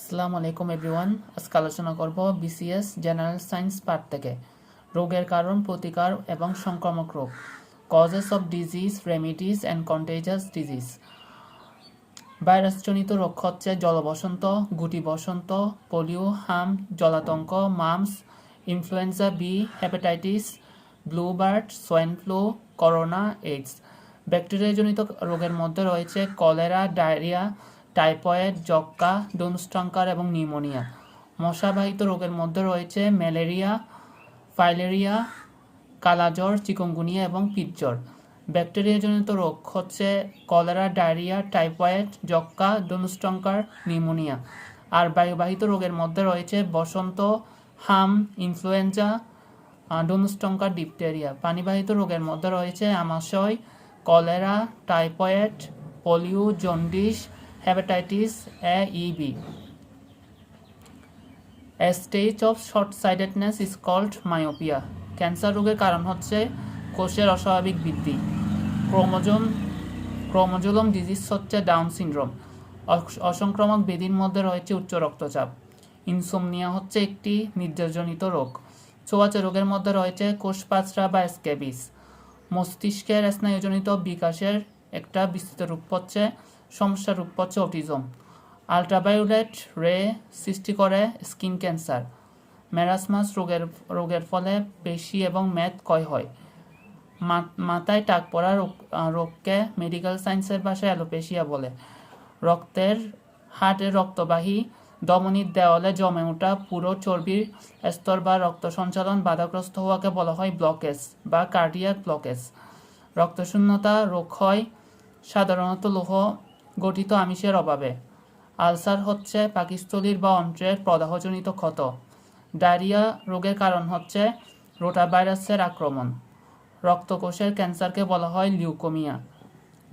আসসালামু আলাইকুম এভরিওয়ান। আজকে আলোচনা করব বিসিএস জেনারেল সায়েন্স পার্ট থেকে রোগের কারণ, প্রতিকার এবং সংক্রামক রোগ, causes of disease, remedies and contagious disease. ভাইরাসজনিত রোগ হচ্ছে জলবসন্ত, গুটি বসন্ত, পোলিও, হাম, জলাতঙ্ক, mumps, influenza B, hepatitis, bluebird, swine flu, corona, AIDS. ব্যাকটেরিয়াজনিত রোগের মধ্যে রয়েছে কলেরা, ডায়রিয়া, টাইফয়েড, যক্ষ্মা, ডুনস্ট্রাঙ্কার এবং নিউমোনিয়া। মশাবাহিত রোগের মধ্যে রয়েছে ম্যালেরিয়া, ফাইলেরিয়া, কালাজ্বর, চিকুনগুনিয়া এবং পিতজ্বর। ব্যাকটেরিয়াজনিত রোগ হচ্ছে কলেরা, ডায়রিয়া, টাইফয়েড, যক্ষ্মা, ডুনস্ট্রাঙ্কার, নিউমোনিয়া। আর বায়ুবাহিত রোগের মধ্যে রয়েছে বসন্ত, হাম, ইনফ্লুয়েঞ্জা, ডুনস্ট্রাঙ্কার, ডিপথেরিয়া। পানিবাহিত রোগের মধ্যে রয়েছে আমাশয়, cholera, typhoid, polio, jaundice, hepatitis A, E, B. A stage of short-sightedness is called myopia. Cancer রোগের কারণ হচ্ছে কোষের অস্বাভাবিক বৃদ্ধি। ক্রোমোজোম ডিজিজ হচ্ছে ডাউন সিনড্রোম। অসংক্রামক ব্যাধির মধ্যে রয়েছে উচ্চ রক্তচাপ। ইনসোমনিয়া হচ্ছে একটি নিদ্রাজনিত রোগ। ছোঁয়াচে রোগের মধ্যে রয়েছে কোষপাচড়া বা স্ক্যাবিস। মস্তিষ্কের স্নায়ুজনিত বিকাশের একটা বিস্তৃত রূপ হচ্ছে সমস্যার রূপ হচ্ছে অটিজম। আল্ট্রাভায়োলেট রে সৃষ্টি করে স্কিন ক্যান্সার। মেরাসমাস রোগের ফলে পেশি এবং মেদ ক্ষয় হয়। মাথায় টাক পড়া রোগকে মেডিকেল সায়েন্সের ভাষায় অ্যালোপেশিয়া বলে। হার্টের রক্তবাহী ধমনীর দেওয়ালে জমে ওঠা পুরো চর্বির স্তর বা রক্ত সঞ্চালন বাধাগ্রস্ত হওয়াকে বলা হয় ব্লকেজ বা কার্ডিয়াক ব্লকেজ। রক্তশূন্যতা রোগ হয় সাধারণত লৌহ গঠিত আমিষের অভাবে। আলসার হচ্ছে পাকস্থলীর বা অন্ত্রের প্রদাহজনিত ক্ষত। ডায়রিয়া রোগের কারণ হচ্ছে রোটাভাইরাসের আক্রমণ। রক্তকোষের ক্যান্সারকে বলা হয় লিউকোমিয়া।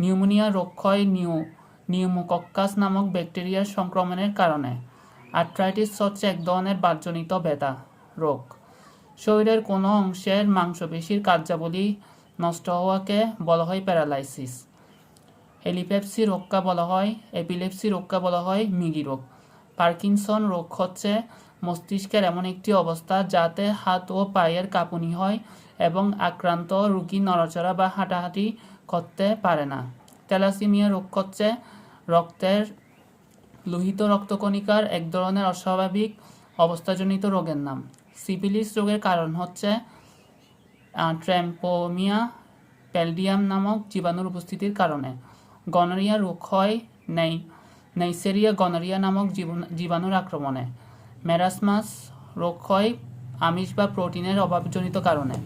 নিউমোনিয়া রোগ হয় নিউমোকক্কাস নামক ব্যাকটেরিয়ার সংক্রমণের কারণে। আর্থ্রাইটিস হচ্ছে এক ধরনের বাতজনিত ব্যথা রোগ। শরীরের কোনো অংশের মাংসপেশির কার্যাবলী নষ্ট হওয়াকে বলা হয় প্যারালাইসিস। এপিলেপসি রোগকে বলা হয় মৃগী রোগ। পার্কিনসন রোগ হচ্ছে মস্তিষ্কের এমন একটি অবস্থা যাতে হাত ও পায়ের কাঁপুনি হয় এবং আক্রান্ত রোগী নড়াচড়া বা হাঁটাহাঁটি করতে পারে না। থ্যালাসেমিয়া রোগ হচ্ছে রক্তের লোহিত রক্তকণিকার এক ধরনের অস্বাভাবিক অবস্থাজনিত রোগের নাম। সিফিলিস রোগের কারণ হচ্ছে ট্র্যাম্পোমিয়া প্যালডিয়াম নামক জীবাণুর উপস্থিতির কারণে। গনোরিয়া রোগ হয় নেইসেরিয়া গনোরিয়া নামক জীবাণুর আক্রমণে। মেরাসমাস রোগ হয় আমিষ বা প্রোটিনের অভাবজনিত কারণে।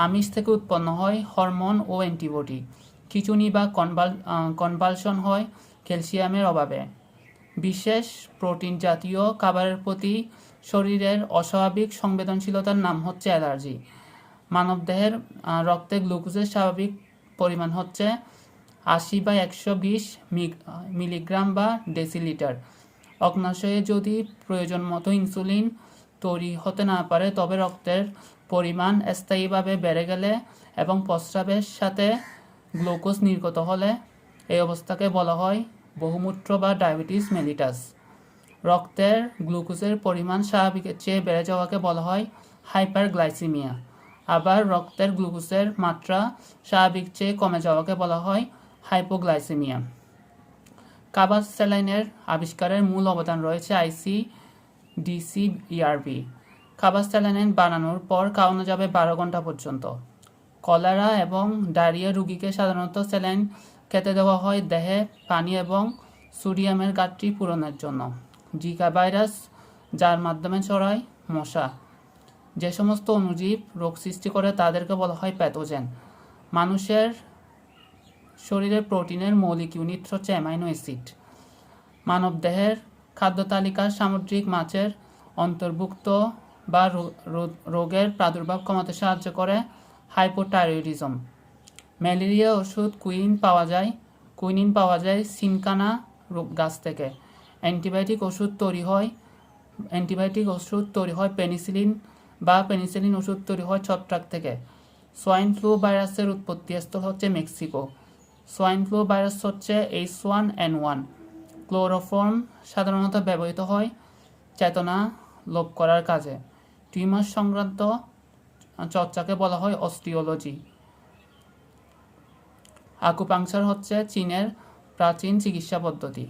আমিষ থেকে উৎপন্ন হয় হরমোন ও অ্যান্টিবডি। খিঁচুনি বা কনভালশন হয় ক্যালসিয়ামের অভাবে। বিশেষ প্রোটিন জাতীয় খাবারের প্রতি শরীরের অস্বাভাবিক সংবেদনশীলতার নাম হচ্ছে অ্যালার্জি। মানবদেহের রক্তে গ্লুকোজের স্বাভাবিক পরিমাণ হচ্ছে 80/120 মিলিগ্রাম বা ডেসিলিটার। অগ্নাশয়ে যদি প্রয়োজন মতো ইনসুলিন তৈরি হতে না পারে, তবে রক্তের পরিমাণ স্থায়ীভাবে বেড়ে গেলে এবং প্রস্রাবের সাথে গ্লুকোজ নির্গত হলে এই অবস্থাকে বলা হয় বহুমূত্র বা ডায়াবেটিস মেলিটাস। রক্তের গ্লুকোজের পরিমাণ স্বাভাবিকের চেয়ে বেড়ে যাওয়াকে বলা হয় হাইপারগ্লাইসিমিয়া। আবার রক্তের গ্লুকোজের মাত্রা স্বাভাবিক চেয়ে কমে যাওয়াকে বলা হয় হাইপোগ্লাইসেমিয়া। কাবাস স্যালাইনের আবিষ্কারের মূল অবদান রয়েছে ICDC-ERB। কাবাস স্যালাইন বানানোর পর খাওয়ানো যাবে 12 ঘন্টা পর্যন্ত। কলেরা এবং ডায়রিয়া রোগীকে সাধারণত স্যালাইন খেতে দেওয়া হয় দেহে পানি এবং সোডিয়ামের ঘাটতি পূরণের জন্য। জিকা ভাইরাস যার মাধ্যমে ছড়ায় মশা। যে সমস্ত অণুজীব রোগ সৃষ্টি করে তাদেরকে বলা হয় প্যাথোজেন। মানুষের শরীরের প্রোটিনের মৌলিক ইউনিট হচ্ছে অ্যামাইনো অ্যাসিড। মানবদেহের খাদ্য তালিকার সামুদ্রিক মাছের অন্তর্ভুক্ত বা রোগের প্রাদুর্ভাব কমাতে সাহায্য করে হাইপোথাইরয়েডিজম। ম্যালেরিয়া ওষুধ কুইনিন পাওয়া যায় সিনকানা গাছ থেকে। অ্যান্টিবায়োটিক ওষুধ তৈরি হয় পেনিসিলিন ওষুধ তৈরি হয় ছত্রাক থেকে। সোয়াইন ফ্লু ভাইরাসের উৎপত্তি স্থল হচ্ছে মেক্সিকো। সোয়াইন ফ্লু ভাইরাস হচ্ছে H1N1। ক্লোরোফর্ম সাধারণত ব্যবহৃত হয় চেতনা লোপ করার কাজে। টিউমার সংক্রান্ত চর্চাকে বলা হয় অস্টিওলজি। আকুপাংচার হচ্ছে চীনের প্রাচীন চিকিৎসা পদ্ধতি।